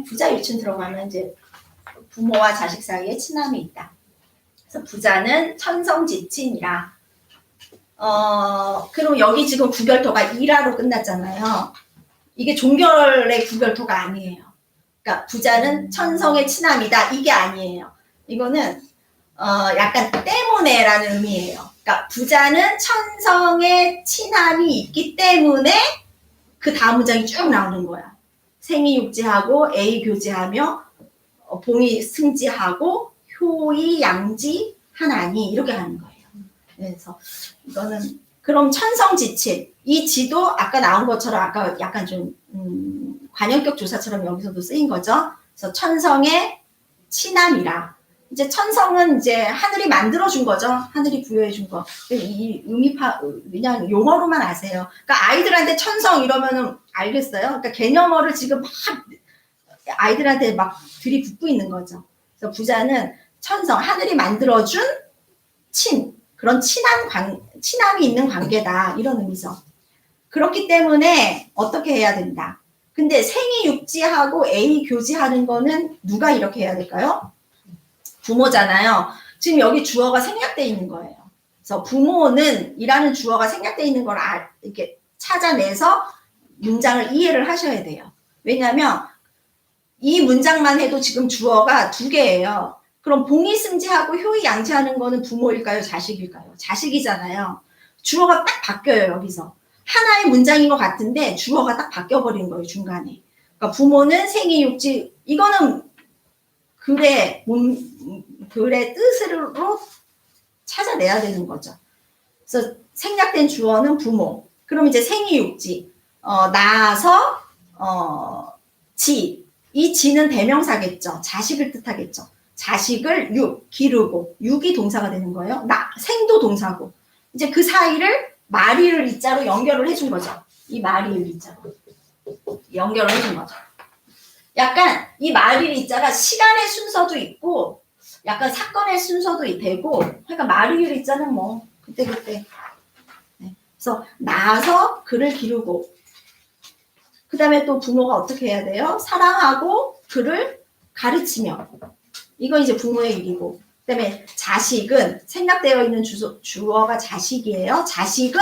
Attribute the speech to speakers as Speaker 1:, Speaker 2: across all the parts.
Speaker 1: 부자 유춘 들어가면 이제 부모와 자식 사이에 친함이 있다. 그래서 부자는 천성지친이라. 그럼 여기 지금 구별토가 일화로 끝났잖아요. 이게 종결의 구별토가 아니에요. 그러니까 부자는 천성의 친함이다. 이게 아니에요. 이거는 약간 때문에라는 의미예요. 그러니까 부자는 천성의 친함이 있기 때문에 그 다음 문장이 쭉 나오는 거야. 생이 육지하고 애이 교지하며 봉이 승지하고 효이 양지하나니 이렇게 가는 거예요. 그래서 이거는 그럼 천성지친 이 지도 아까 나온 것처럼 아까 약간 좀 관형격 조사처럼 여기서도 쓰인 거죠. 그래서 천성의 친함이라. 이제 천성은 이제 하늘이 만들어준 거죠. 하늘이 부여해준 거. 이 그냥 용어로만 아세요. 그러니까 아이들한테 천성 이러면은 알겠어요. 그러니까 개념어를 지금 막 아이들한테 막 들이붓고 있는 거죠. 그래서 부자는 천성, 하늘이 만들어준 그런 친함이 있는 관계다. 이런 의미죠. 그렇기 때문에 어떻게 해야 된다. 근데 생이 육지하고 애이 교지하는 거는 누가 이렇게 해야 될까요? 부모잖아요. 지금 여기 주어가 생략되어 있는 거예요. 그래서 부모는 이라는 주어가 생략되어 있는 걸 이렇게 찾아내서 문장을 이해를 하셔야 돼요. 왜냐하면 이 문장만 해도 지금 주어가 두 개예요. 그럼 봉이 승지하고 효이 양지하는 거는 부모일까요? 자식일까요? 자식이잖아요. 주어가 딱 바뀌어요. 여기서. 하나의 문장인 것 같은데 주어가 딱 바뀌어버린 거예요. 중간에. 그러니까 부모는 생이 육지 이거는 글의 뜻으로 찾아내야 되는 거죠. 그래서 생략된 주어는 부모. 그럼 이제 생이 육지. 낳아서 이 지는 대명사겠죠. 자식을 뜻하겠죠. 자식을 기르고 육이 동사가 되는 거예요. 생도 동사고. 이제 그 사이를 마리를 이자로 연결을 해준 거죠. 이 마리를 이자로 연결을 해준 거죠. 약간 이 마리를 이자가 시간의 순서도 있고 약간 사건의 순서도 되고 그러니까 마리를 이자는 뭐 그때 네. 그래서 낳아서 그를 기르고 그 다음에 또 부모가 어떻게 해야 돼요? 사랑하고 그를 가르치며 이건 이제 부모의 일이고 그 다음에 자식은 생략되어 있는 주어가 자식이에요. 자식은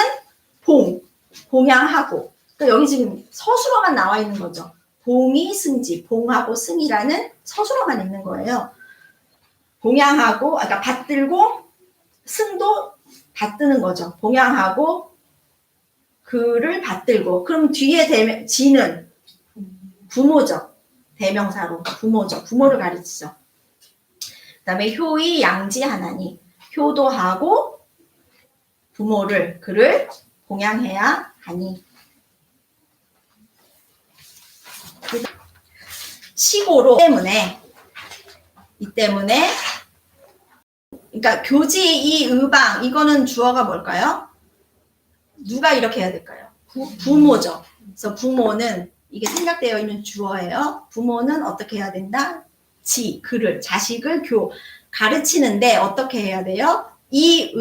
Speaker 1: 봉양하고 그러니까 여기 지금 서술어만 나와 있는 거죠. 봉이 승지, 봉하고 승이라는 서술어만 있는 거예요. 봉양하고 그러니까 받들고 승도 받드는 거죠. 봉양하고 그를 받들고 그럼 뒤에 지는 부모죠. 대명사로 부모죠. 부모를 가르치죠. 그 다음에 효의 양지하나니 효도하고 부모를 그를 봉양해야 하니 시고로 이 때문에 그러니까 교지 이 의방 이거는 주어가 뭘까요? 누가 이렇게 해야 될까요? 부모죠. 그래서 부모는 이게 생략되어 있는 주어예요. 부모는 어떻게 해야 된다? 그를 자식을 가르치는데 어떻게 해야 돼요? 이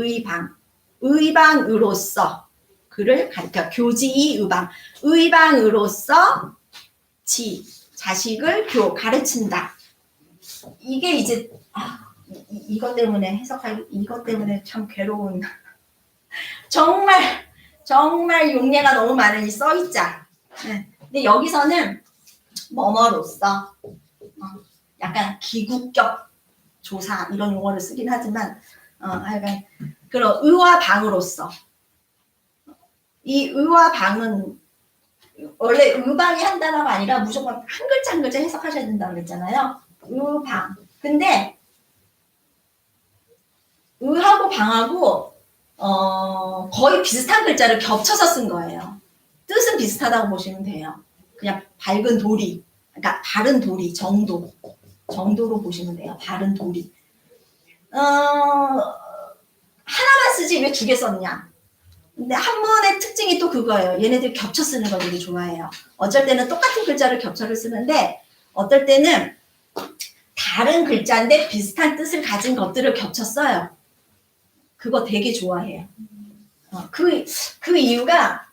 Speaker 1: 의방으로서 그를 가르쳐 교지 이 의방으로서 자식을 가르친다. 이게 이제 이것 때문에 이것 때문에 참 괴로운 정말 용례가 너무 많으니 써있자. 네. 근데 여기서는 뭐뭐로써 약간 기국격 조사 이런 용어를 쓰긴 하지만 하여간 그런 의와 방으로써 이 의와 방은 원래 의방이 한 단어가 아니라 무조건 한 글자 한 글자 해석하셔야 된다고 그랬잖아요. 의방. 근데 의하고 방하고 거의 비슷한 글자를 겹쳐서 쓴 거예요. 뜻은 비슷하다고 보시면 돼요. 그냥 밝은 도리, 그러니까 바른 도리 정도로 보시면 돼요. 바른 도리. 하나만 쓰지 왜 두 개 썼냐? 근데 한문의 특징이 또 그거예요. 얘네들 겹쳐 쓰는 거 되게 좋아해요. 어쩔 때는 똑같은 글자를 겹쳐를 쓰는데 어떨 때는 다른 글자인데 비슷한 뜻을 가진 것들을 겹쳐 써요. 그거 되게 좋아해요. 그 이유가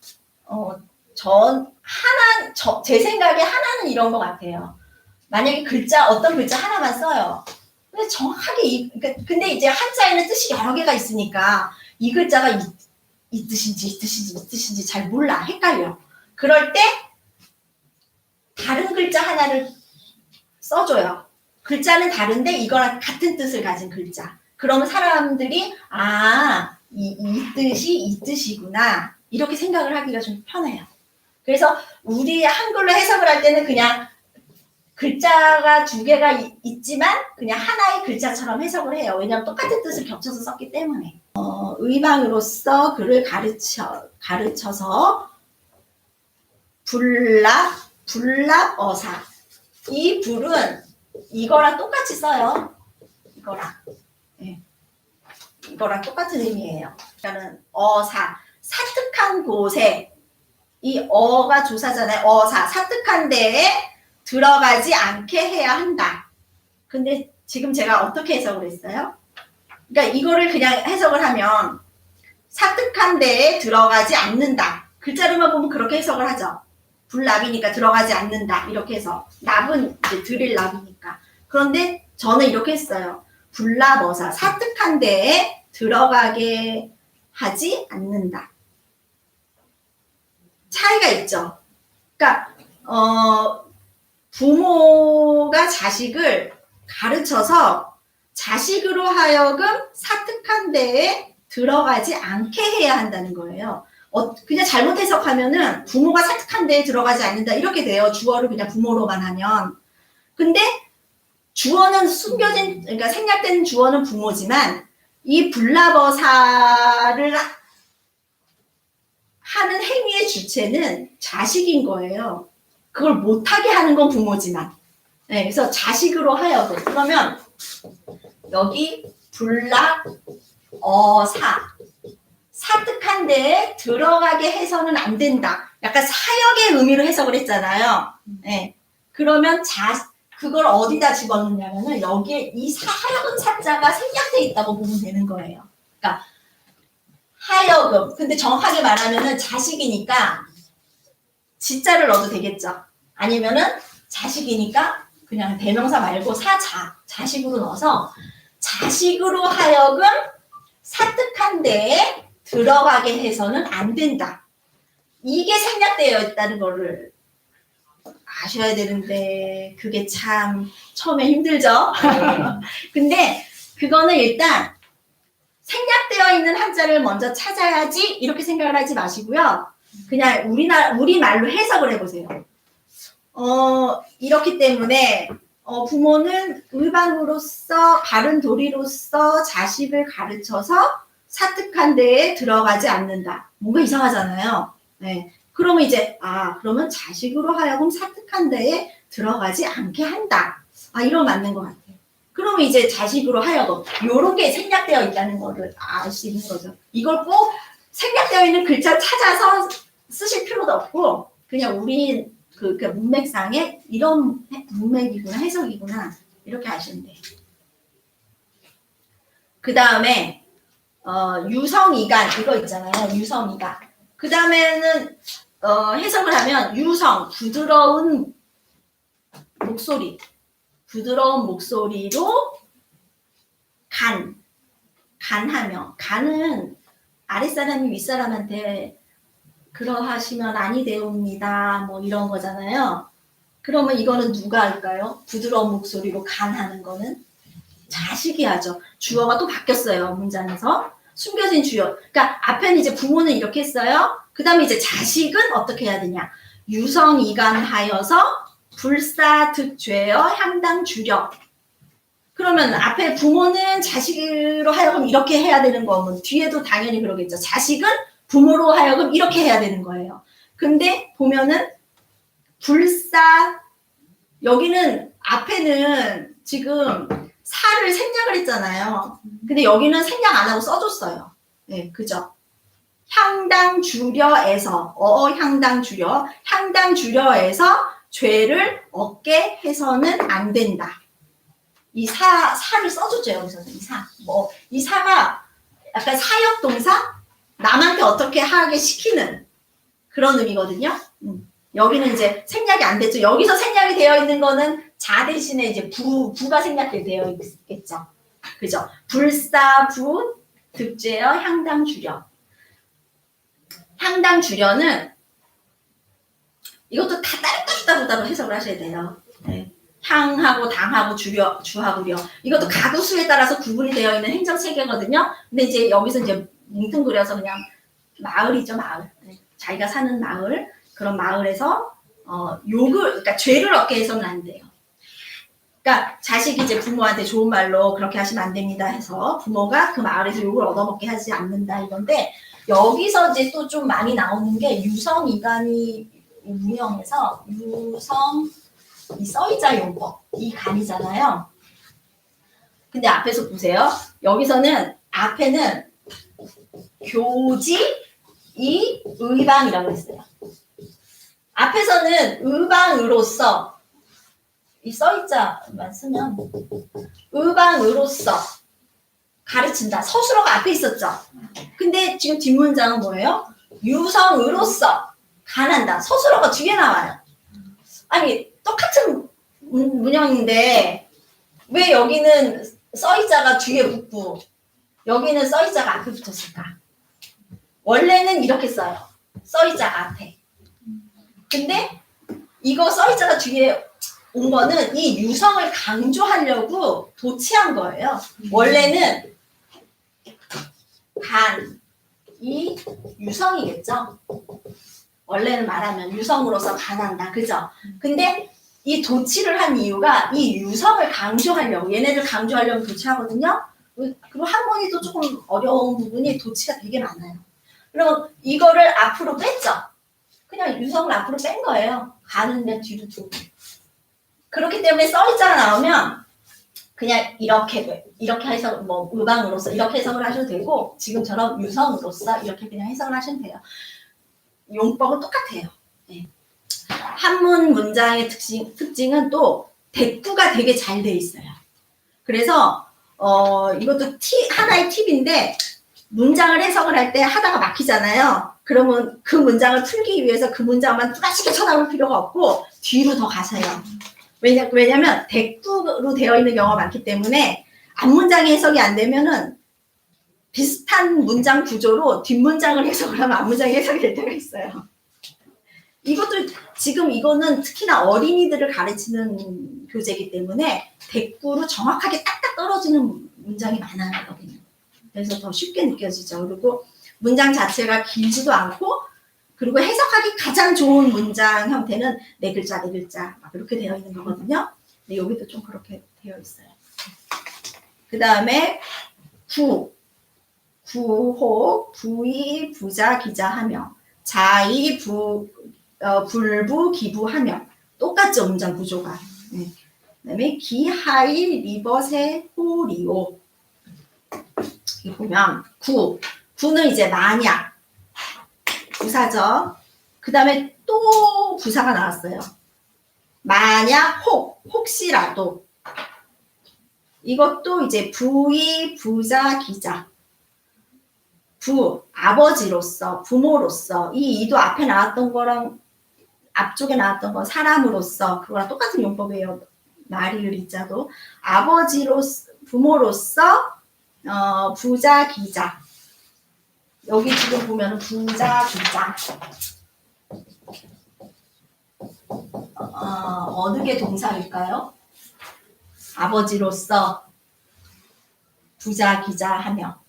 Speaker 1: 제 생각에 하나는 이런 것 같아요. 만약에 어떤 글자 하나만 써요. 근데 정확하게 근데 이제 한자에는 뜻이 여러 개가 있으니까 이 글자가 이 뜻인지 잘 몰라. 헷갈려. 그럴 때 다른 글자 하나를 써줘요. 글자는 다른데 이거랑 같은 뜻을 가진 글자. 그러면 사람들이 이 뜻이 이 뜻이구나 이렇게 생각을 하기가 좀 편해요. 그래서 우리 한글로 해석을 할 때는 그냥 글자가 두 개가 있지만 그냥 하나의 글자처럼 해석을 해요. 왜냐하면 똑같은 뜻을 겹쳐서 썼기 때문에. 의방으로서 글을 가르쳐서 불납어사. 이 불은 이거랑 똑같이 써요. 이거랑 똑같은 의미예요. 그러니까 사특한 곳에 이 어가 조사잖아요. 사특한 데에 들어가지 않게 해야 한다. 근데 지금 제가 어떻게 해석을 했어요? 그러니까 이거를 그냥 해석을 하면 사특한 데에 들어가지 않는다. 글자로만 보면 그렇게 해석을 하죠. 불납이니까 들어가지 않는다. 이렇게 해서 납은 이제 드릴 납이니까. 그런데 저는 이렇게 했어요. 불납어사 사특한 데에 들어가게 하지 않는다. 차이가 있죠. 그러니까 부모가 자식을 가르쳐서 자식으로 하여금 사특한 데에 들어가지 않게 해야 한다는 거예요. 그냥 잘못 해석하면은 부모가 사특한 데에 들어가지 않는다 이렇게 돼요. 주어를 그냥 부모로만 하면. 근데 주어는 그러니까 생략된 주어는 부모지만 이 불납어사를 하는 행위의 주체는 자식인 거예요. 그걸 못하게 하는 건 부모지만. 네, 그래서 자식으로 하여금. 그러면 여기 사특한 데에 들어가게 해서는 안 된다. 약간 사역의 의미로 해석을 했잖아요. 네. 그러면 그걸 어디다 집어넣냐면은 여기에 이 하여금 사자가 생략돼 있다고 보면 되는 거예요. 그러니까 하여금. 근데 정확하게 말하면은 자식이니까 지자를 넣어도 되겠죠. 아니면은 자식이니까 그냥 대명사 말고 자식으로 넣어서 자식으로 하여금 사특한 데에 들어가게 해서는 안 된다. 이게 생략되어 있다는 거를 아셔야 되는데 그게 참 처음에 힘들죠. 근데 그거는 일단 생략되어 있는 한자를 먼저 찾아야지 이렇게 생각을 하지 마시고요. 그냥 우리 말로 해석을 해보세요. 이렇기 때문에 부모는 의방으로서 바른 도리로서 자식을 가르쳐서 사특한 데에 들어가지 않는다. 뭔가 이상하잖아요. 네. 그러면 이제 그러면 자식으로 하여금 사특한 데에 들어가지 않게 한다. 이런 맞는 것 같아요. 그러면 이제 자식으로 하여금 요런 게 생략되어 있다는 거를 알 수 있는 거죠. 이걸 꼭 생략되어 있는 글자 찾아서 쓰실 필요도 없고 그냥 우리 그 문맥상에 이런 문맥이구나 해석이구나 이렇게 아시면 돼요. 그 다음에 유성이간 이거 있잖아요. 유성이간. 그 다음에는 해석을 하면 유성 부드러운 목소리로 간하며 간은 아랫사람이 윗사람한테 그러하시면 아니 되옵니다. 뭐 이런 거잖아요. 그러면 이거는 누가 할까요? 부드러운 목소리로 간하는 거는 자식이 하죠. 주어가 또 바뀌었어요. 문장에서. 숨겨진 주어. 그러니까 앞에는 이제 부모는 이렇게 했어요. 그 다음에 이제 자식은 어떻게 해야 되냐. 유성이간하여서 불사득죄어 향당 주려. 그러면 앞에 부모는 자식으로 하여금 이렇게 해야 되는 거면 뒤에도 당연히 그러겠죠. 자식은 부모로 하여금 이렇게 해야 되는 거예요. 근데 보면은 여기는 앞에는 지금 사를 생략을 했잖아요. 근데 여기는 생략 안 하고 써줬어요. 네, 그죠? 향당 주려에서 향당 주려에서 죄를 얻게 해서는 안 된다. 이 사를 써줬죠. 여기서는 이 사가 약간 사역동사 남한테 어떻게 하게 시키는 그런 의미거든요. 여기는 이제 생략이 안 됐죠. 여기서 생략이 되어 있는 거는 자 대신에 이제 부가 생략되어 되어 있겠죠. 그죠? 불사, 부, 득제어, 향당, 주려. 향당, 주려는 이것도 다 따로 해석을 하셔야 돼요. 네. 향하고 당하고 주하고려. 이것도 가구수에 따라서 구분이 되어 있는 행정 체계거든요. 근데 이제 여기서 이제 뭉뚱그려서 그냥 마을이죠, 마을. 네. 자기가 사는 마을, 그런 마을에서 그러니까 죄를 얻게 해서는 안 돼요. 그러니까 자식이 이제 부모한테 좋은 말로 그렇게 하시면 안 됩니다 해서 부모가 그 마을에서 욕을 얻어먹게 하지 않는다 이건데, 여기서 이제 또 좀 많이 나오는 게 유성이간이 운영해서 유성 이 써이자 용법 이 간이잖아요. 근데 앞에서 보세요. 여기서는 앞에는 교지 이 의방이라고 했어요. 앞에서는 의방으로서 이 써이자만 쓰면 의방으로서 가르친다. 서술어가 앞에 있었죠. 근데 지금 뒷문장은 뭐예요? 유성으로서 간한다. 서술어가 뒤에 나와요. 아니 똑같은 문형인데 왜 여기는 써이자가 뒤에 붙고 여기는 써이자가 앞에 붙었을까? 원래는 이렇게 써요. 써이자가 앞에. 근데 이거 써이자가 뒤에 온 거는 이 유성을 강조하려고 도치한 거예요. 원래는 간이 유성이겠죠. 원래는 말하면 유성으로서 간한다. 그죠? 근데 이 도치를 한 이유가 이 유성을 강조하려고, 얘네들 강조하려고 도치하거든요. 그리고 한문이 또 조금 어려운 부분이 도치가 되게 많아요. 그럼 이거를 앞으로 뺐죠. 그냥 유성을 앞으로 뺀 거예요. 간은 그냥 뒤로 두고. 그렇기 때문에 써있자가 나오면 그냥 이렇게 해서 뭐 의방으로서 이렇게 해석을 하셔도 되고, 지금처럼 유성으로서 이렇게 그냥 해석을 하시면 돼요. 용법은 똑같아요. 네. 한문 문장의 특징은 또 대꾸가 되게 잘 돼 있어요. 그래서 이것도 하나의 팁인데, 문장을 해석을 할 때 하다가 막히잖아요. 그러면 그 문장을 풀기 위해서 그 문장만 뚜렷하게 쳐다볼 필요가 없고 뒤로 더 가세요. 왜냐면 대꾸로 되어 있는 경우가 많기 때문에 앞문장이 해석이 안 되면은 비슷한 문장 구조로 뒷문장을 해석을 하면 앞문장이 해석이 될 때가 있어요. 이것도 지금 이거는 특히나 어린이들을 가르치는 교재이기 때문에 대꾸로 정확하게 딱딱 떨어지는 문장이 많아요, 여기는. 그래서 더 쉽게 느껴지죠. 그리고 문장 자체가 길지도 않고, 그리고 해석하기 가장 좋은 문장 형태는 네 글자 막 이렇게 되어 있는 거거든요. 근데 여기도 좀 그렇게 되어 있어요. 그 다음에 구호, 부의, 부자, 기자하며, 자의, 불부, 기부하며. 똑같죠, 문장 구조가. 네. 그 다음에 기하의, 리버세, 호리오. 여기 보면 구는 이제 만약, 부사죠. 그 다음에 또 부사가 나왔어요. 만약, 혹시라도. 이것도 이제 부의, 부자, 기자. 아버지로서, 부모로서. 이 이도 앞에 나왔던 거랑 앞쪽에 나왔던 거 사람으로서, 그거랑 똑같은 용법이에요. 말이을 이자도. 아버지로서, 부모로서, 부자, 기자. 여기 지금 보면 부자, 기자. 어느 게 동사일까요? 아버지로서 부자, 기자 하며.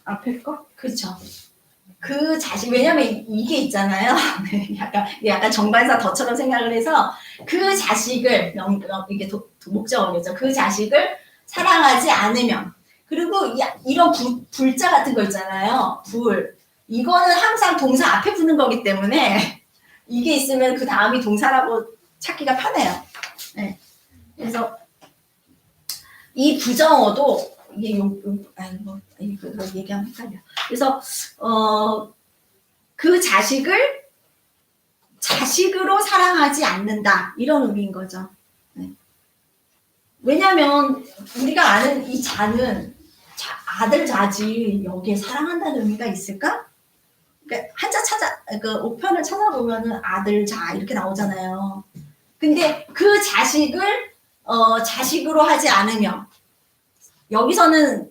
Speaker 1: 앞에 거? 그렇죠. 그 자식, 왜냐면 이게 있잖아요. 약간 정반사 덧처럼 생각을 해서 그 자식을, 이게 목적어겠죠. 그 자식을 사랑하지 않으면. 그리고 이런 불자 같은 거 있잖아요. 이거는 항상 동사 앞에 붙는 거기 때문에 이게 있으면 그 다음이 동사라고 찾기가 편해요. 네. 그래서 이 부정어도 이게 이거 얘기하면 헷갈려. 그래서 그 자식으로 사랑하지 않는다, 이런 의미인 거죠. 네. 왜냐하면 우리가 아는 이 자는 아들 자지 여기에 사랑한다는 의미가 있을까? 그러니까 한자 옥편을 찾아보면은 아들 자 이렇게 나오잖아요. 근데 그 자식을 자식으로 하지 않으면 여기서는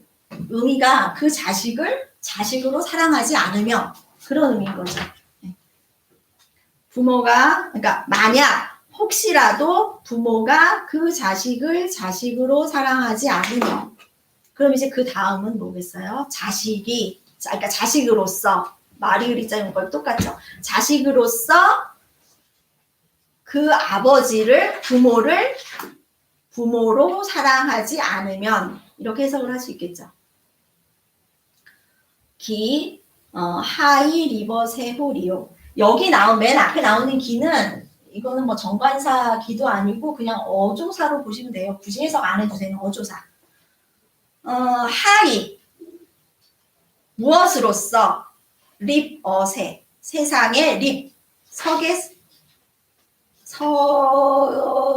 Speaker 1: 의미가 그 자식을 자식으로 사랑하지 않으면 그런 의미인 거죠. 부모가 그러니까 만약 혹시라도 부모가 그 자식을 자식으로 사랑하지 않으면 그럼 이제 그 다음은 뭐겠어요? 자식이 그러니까 자식으로서 말이 의리자인 걸 똑같죠. 자식으로서 그 아버지를 부모를 부모로 사랑하지 않으면 이렇게 해석을 할 수 있겠죠. 기, 하이, 리버, 세호, 리오. 여기 맨 앞에 나오는 기는 이거는 뭐 정관사 기도 아니고 그냥 어조사로 보시면 돼요. 굳이 해석 안 해도 되는 어조사. 하이, 무엇으로써? 립, 어세. 세상에 립,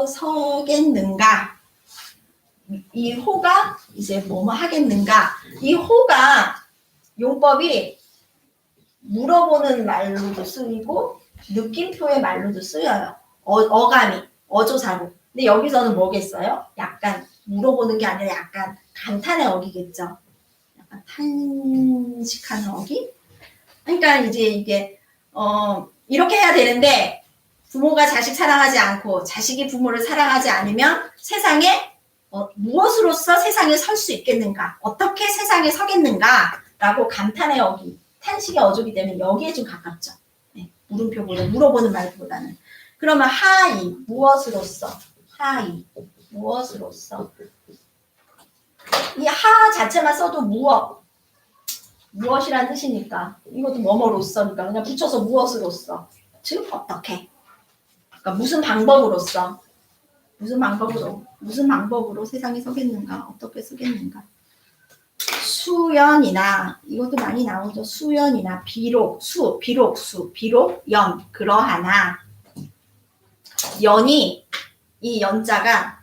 Speaker 1: 서겠는가? 이 호가 이제 뭐뭐 하겠는가? 이 호가 용법이 물어보는 말로도 쓰이고 느낌표의 말로도 쓰여요. 어감이 어조사로. 근데 여기서는 뭐겠어요? 약간 물어보는 게 아니라 약간 감탄의 어기겠죠. 약간 탄식하는 어기? 그러니까 이제 이게 이렇게 해야 되는데 부모가 자식 사랑하지 않고 자식이 부모를 사랑하지 않으면 세상에 무엇으로서 세상에 설 수 있겠는가? 어떻게 세상에 서겠는가? 라고 감탄의 어기, 탄식의 어조기 때문에 여기에 좀 가깝죠. 네, 물음표보다 물어보는 말보다는. 그러면 하이, 무엇으로써? 하이, 무엇으로써? 이 하 자체만 써도 무엇이란 뜻이니까 이것도 뭐뭐로써니까 그냥 붙여서 무엇으로써 즉 어떻게 그러니까 무슨 방법으로써 무슨 방법으로 세상에 서겠는가 어떻게 서겠는가 수연이나 이것도 많이 나오죠. 수연이나 비록 연 그러하나 연이 이 연자가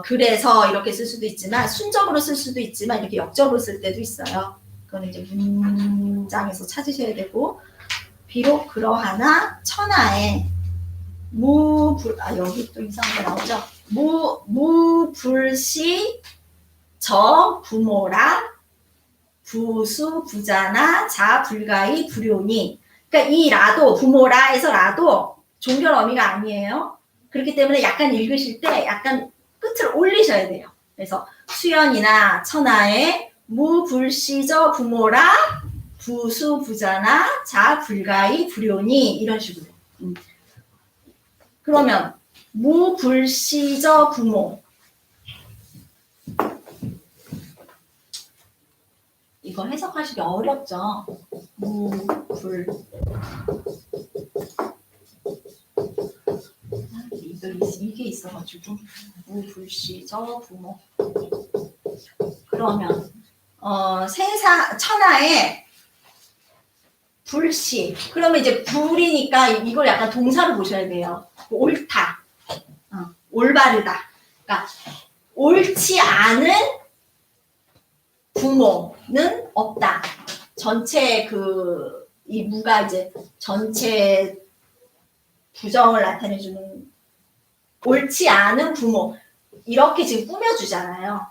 Speaker 1: 그래서 이렇게 쓸 수도 있지만 순적으로 쓸 수도 있지만 이렇게 역적으로 쓸 때도 있어요. 그건 이제 문장에서 찾으셔야 되고 비록 그러하나 천하에 여기 또 이상한 거 나오죠. 무불시 저 부모라 부수 부자나 자 불가이 불효니 그러니까 이 라도 부모라에서 라도 종결 어미가 아니에요. 그렇기 때문에 약간 읽으실 때 약간 끝을 올리셔야 돼요. 그래서 수연이나 천하에 무불시저 부모라 부수 부자나 자 불가이 불효니 이런 식으로. 그러면 무불시저 부모 이거 해석하시기 어렵죠. 이게 있어가지고 무불시저 부모 그러면 천하에 불시 그러면 이제 불이니까 이걸 약간 동사로 보셔야 돼요. 옳다 올바르다 그러니까 옳지 않은 부모는 없다. 전체 이 무가 이제 전체 부정을 나타내주는 옳지 않은 부모 이렇게 지금 꾸며주잖아요.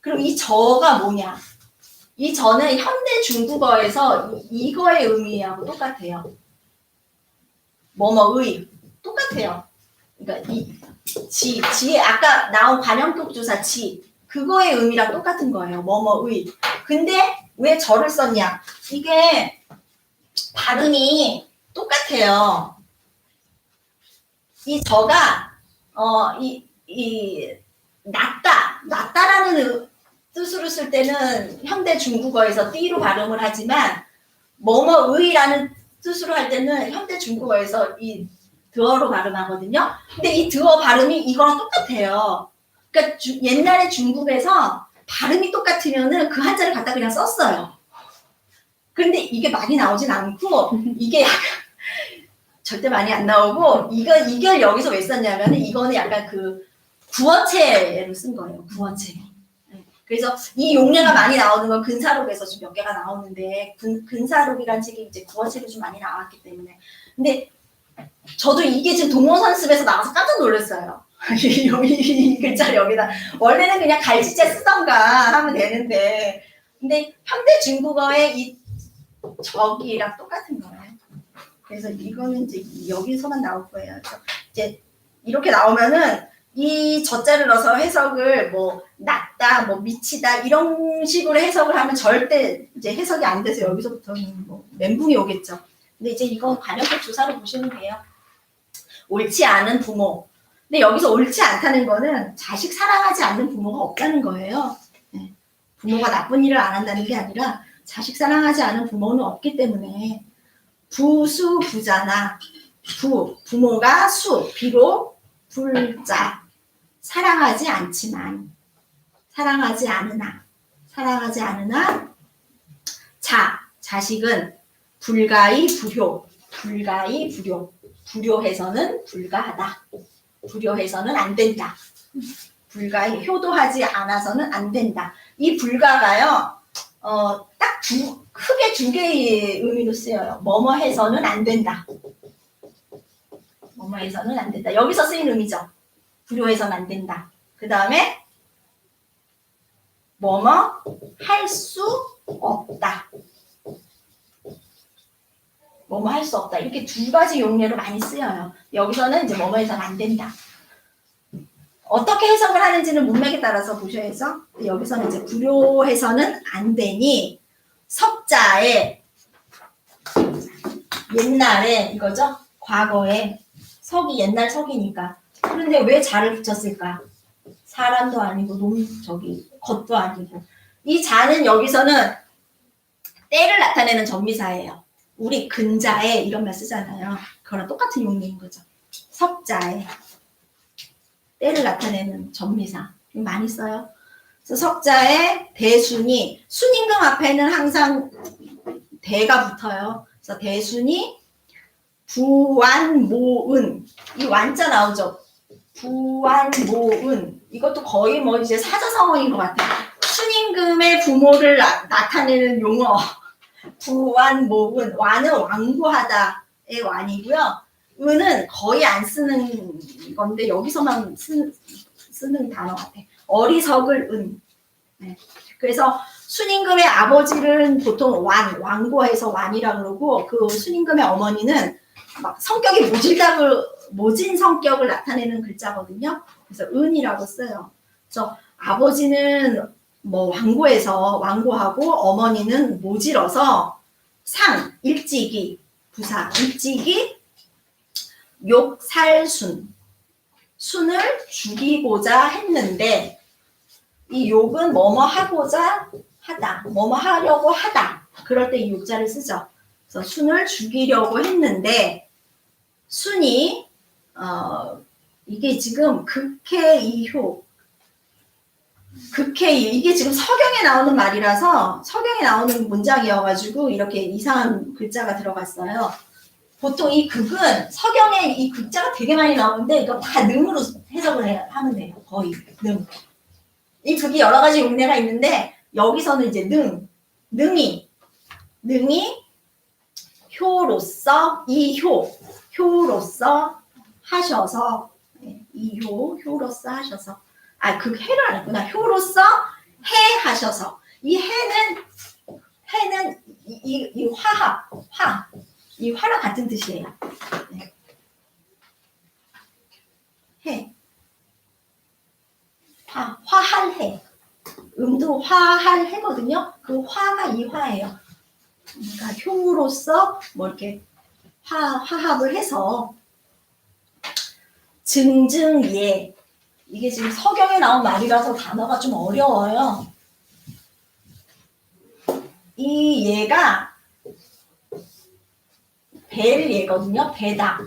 Speaker 1: 그럼 이 저가 뭐냐? 이 저는 현대 중국어에서 이거의 의미하고 똑같아요. 뭐뭐의 똑같아요. 그러니까 지에 아까 나온 관형격 조사 그거의 의미랑 똑같은 거예요. 뭐뭐의. 근데 왜 저를 썼냐? 이게 발음이 똑같아요. 이 저가 낮다라는 뜻으로 쓸 때는 현대 중국어에서 띠로 발음을 하지만 뭐뭐의라는 뜻으로 할 때는 현대 중국어에서 이 드어로 발음하거든요. 근데 이 드어 발음이 이거랑 똑같아요. 그러니까 옛날에 중국에서 발음이 똑같으면은 그 한자를 갖다 그냥 썼어요. 그런데 이게 많이 나오진 않고 이게 약간 절대 많이 안 나오고 이걸 여기서 왜 썼냐면 이거는 약간 그 구어체로 쓴 거예요. 구어체. 그래서 이 용례가 많이 나오는 건 근사록에서 좀 몇 개가 나오는데 근사록이라는 책이 이제 구어체로 좀 많이 나왔기 때문에 근데 저도 이게 지금 동호선습에서 나와서 깜짝 놀랐어요. 이 글자를 여기다. 원래는 그냥 갈지자 쓰던가 하면 되는데, 근데 현대 중국어의 이 저기랑 똑같은 거예요. 그래서 이거는 이제 여기서만 나올 거예요. 그래서 이제 이렇게 나오면은 이 저자를 넣어서 해석을 뭐 낮다, 뭐 미치다 이런 식으로 해석을 하면 절대 이제 해석이 안 돼서 여기서부터는 뭐 멘붕이 오겠죠. 근데 이제 이건 관역적 주사로 보시면 돼요. 옳지 않은 부모. 근데 여기서 옳지 않다는 거는 자식 사랑하지 않는 부모가 없다는 거예요. 네. 부모가 나쁜 일을 안 한다는 게 아니라 자식 사랑하지 않은 부모는 없기 때문에 부수 부자나 부모가 수 비록 불자 사랑하지 않지만 사랑하지 않으나 자식은 불가히 불효해서는 불가하다. 불효해서는 안 된다. 불가히 효도하지 않아서는 안 된다. 이 불가가요. 딱 크게 두 개의 의미로 쓰여요. 뭐뭐 해서는 안 된다. 뭐뭐 해서는 안 된다. 여기서 쓰인 의미죠. 불효해서는 안 된다. 그 다음에 뭐뭐 할 수 없다. 뭐뭐 할 수 없다. 이렇게 두 가지 용례로 많이 쓰여요. 여기서는 이제 뭐뭐 해서는 안 된다. 어떻게 해석을 하는지는 문맥에 따라서 보셔야죠. 여기서는 이제 불효해서는 안 되니 석자에 옛날에 이거죠. 과거에 석이 옛날 석이니까. 그런데 왜 자를 붙였을까? 사람도 아니고 것도 아니고. 이 자는 여기서는 때를 나타내는 전미사예요. 우리 근자에 이런 말 쓰잖아요. 그거랑 똑같은 용례인 거죠. 석자에 때를 나타내는 전미사. 많이 써요. 그래서 석자에 대순이 순임금 앞에는 항상 대가 붙어요. 그래서 대순이 부완모은 이 완자 나오죠. 부완모은 이것도 거의 뭐 이제 사자성어인 것 같아요. 순임금의 부모를 나타내는 용어. 부완모은 완은 완고하다의 완이고요. 은은 거의 안 쓰는 건데 여기서만 쓰는 단어 같아. 어리석을 은. 네. 그래서 순임금의 아버지는 보통 완고해서 완이라고 그러고 그 순임금의 어머니는 막 성격이 모진 성격을 나타내는 글자거든요. 그래서 은이라고 써요. 그래서 아버지는 뭐 완고하고 어머니는 모질어서 일찍이 욕살순 순을 죽이고자 했는데 이 욕은 뭐뭐 하고자 하다 뭐뭐 하려고 하다 그럴 때 이 욕자를 쓰죠. 그래서 순을 죽이려고 했는데 순이 이게 지금 극해이효 이게 지금 서경에 나오는 말이라서 서경에 나오는 문장이어가지고 이렇게 이상한 글자가 들어갔어요. 보통 이 극은 서경에 이 극자가 되게 많이 나오는데 이거 다 능으로 해석을 하면 돼요. 거의 능. 이 극이 여러 가지 용례가 있는데 여기서는 이제 능이 효로서 효로서 하셔서 효로서 하셔서 그 해를 안 했구나. 효로서 해 하셔서 이 해는 이 이 화랑 같은 뜻이에요. 네. 해 화할 해 음도 화할 해거든요. 그 화가 이 화예요. 그러니까 효로서 뭐 이렇게 화합을 해서 증증예 이게 지금 서경에 나온 말이라서 단어가 좀 어려워요. 이 예가 벨 예거든요. 배다.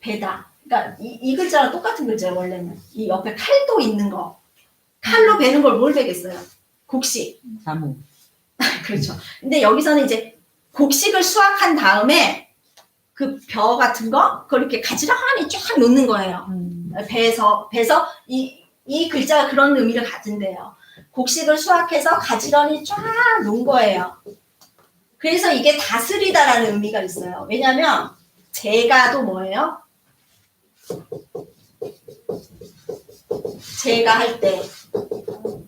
Speaker 1: 그러니까 이 글자랑 똑같은 글자예요. 원래는 이 옆에 칼도 있는 거. 칼로 베는 걸 뭘 베겠어요? 곡식.
Speaker 2: 나무.
Speaker 1: 그렇죠. 근데 여기서는 이제 곡식을 수확한 다음에 그 벼 같은 거 그걸 이렇게 가지런히 쫙 놓는 거예요. 배에서 이 글자가 그런 의미를 가진대요. 곡식을 수확해서 가지런히 쫙 놓은 거예요. 그래서 이게 다스리다라는 의미가 있어요. 왜냐하면 제가도 뭐예요? 제가 할 때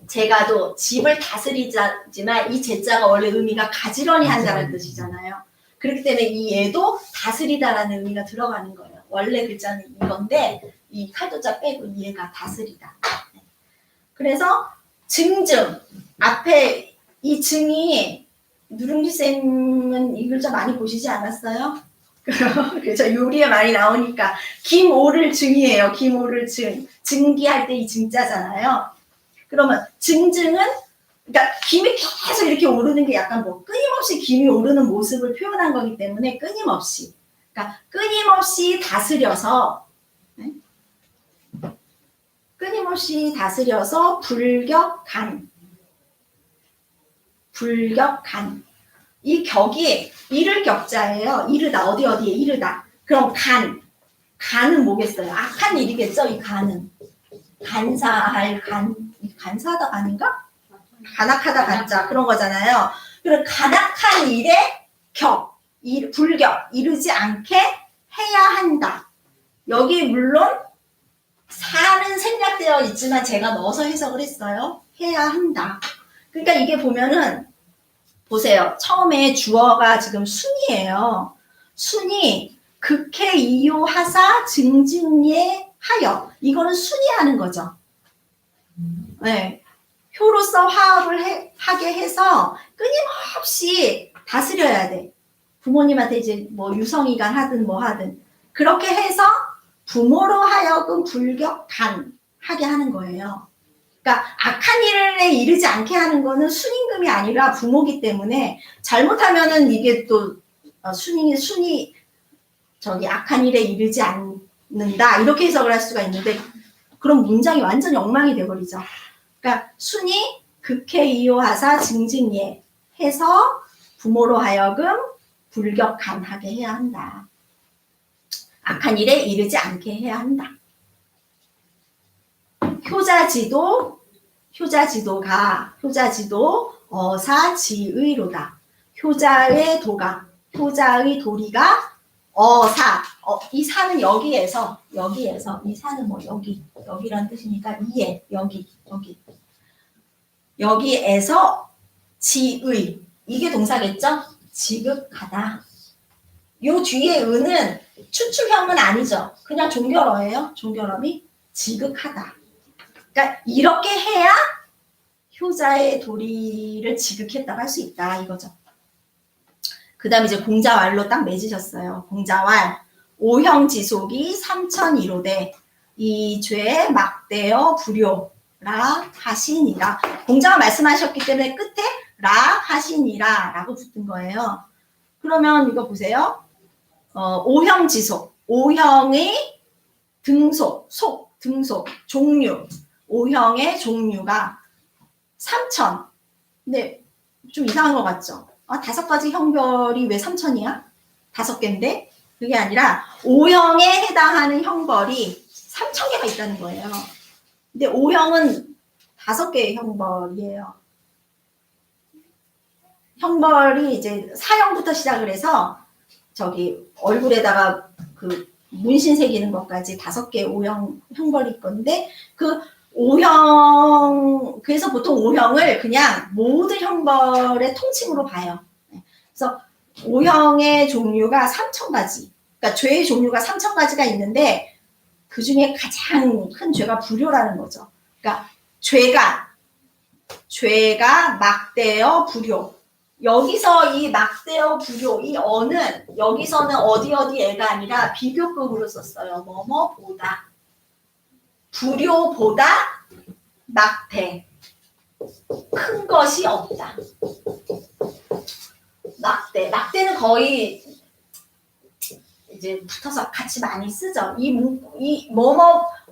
Speaker 1: 제가도 집을 다스리지만 이 제자가 원래 의미가 가지런히 한다는 뜻이잖아요. 그렇기 때문에 이 얘도 다스리다라는 의미가 들어가는 거예요. 원래 글자는 이건데 이 칼도자 빼고 얘가 다스리다. 그래서 증증 앞에 이 증이 누룽지 쌤은 이 글자 많이 보시지 않았어요? 그래서 요리에 많이 나오니까 김오를 증이에요. 김오를 증. 증기할 때 이 증자잖아요. 그러면 증증은 그러니까 김이 계속 이렇게 오르는 게 약간 뭐 끊임없이 김이 오르는 모습을 표현한 거기 때문에 끊임없이 그러니까 끊임없이 다스려서 끊임없이 다스려서 불격간 이 격이 이를 격자예요. 이르다 어디에 이르다. 그럼 간은 뭐겠어요? 악한 일이겠죠. 이 간은 간사할 간사하다 간인가? 간악하다 간자 그런 거잖아요. 그럼 간악한 일에 불격 이르지 않게 해야 한다. 여기 물론 사는 생략되어 있지만 제가 넣어서 해석을 했어요. 해야 한다. 그러니까 이게 보면은 보세요. 처음에 주어가 지금 순이에요. 순이 극해 이요하사 증증예 하여 이거는 순이 하는 거죠. 네. 효로서 화합을 하게 해서 끊임없이 다스려야 돼. 부모님한테 이제 뭐 유성이간 하든 뭐 하든 그렇게 해서 부모로 하여금 불격간하게 하는 거예요. 그러니까 악한 일에 이르지 않게 하는 거는 순임금이 아니라 부모기 때문에 잘못하면은 이게 또 순이 저기 악한 일에 이르지 않는다 이렇게 해석을 할 수가 있는데 그럼 문장이 완전히 엉망이 돼버리죠. 그러니까 순이 극해 이요하사 증증예 해서 부모로 하여금 불격간하게 해야 한다. 악한 일에 이르지 않게 해야 한다. 효자지도 어사지의로다. 효자의 효자의 도리가 이 사는 여기에서 이 사는 뭐 여기란 뜻이니까 여기에서 지의 이게 동사겠죠? 지극하다. 요 뒤에 의는 추출형은 아니죠. 그냥 종결어예요. 종결어이 지극하다. 그러니까 이렇게 해야 효자의 도리를 지극했다고 할 수 있다 이거죠. 그 다음에 이제 공자왈로 딱 맺으셨어요. 공자왈 오형지속이 삼천이로되 이 죄 막대어 불효라 하시니라. 공자가 말씀하셨기 때문에 끝에 라 하시니라 라고 붙은 거예요. 그러면 이거 보세요. 오형지속 오형의 등속 종류 오형의 종류가 3천. 근데 좀 이상한 것 같죠? 5가지 형벌이 왜 3천이야? 5개인데? 그게 아니라 오형에 해당하는 형벌이 3,000개가 있다는 거예요. 근데 오형은 5개의 형벌이에요. 형벌이 이제 사형부터 시작을 해서 저기 얼굴에다가 그 문신 새기는 것까지 5개의 오형 형벌이 있건데 그 오형 그래서 보통 오형을 그냥 모든 형벌의 통칭으로 봐요. 그래서 오형의 종류가 3,000가지. 그러니까 죄의 종류가 3,000가지가 있는데 그 중에 가장 큰 죄가 불효라는 거죠. 그러니까 죄가 막대어 불효. 여기서 이 막대어 불효 이 어는 여기서는 어디 애가 아니라 비교급으로 썼어요. 뭐뭐보다 불효보다 막대 큰 것이 없다. 막대는 거의 이제 붙어서 같이 많이 쓰죠. 이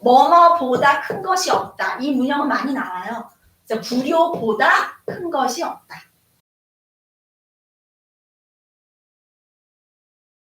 Speaker 1: 뭐뭐보다 큰 것이 없다. 이 문형은 많이 나와요. 그래서 불효보다 큰 것이 없다.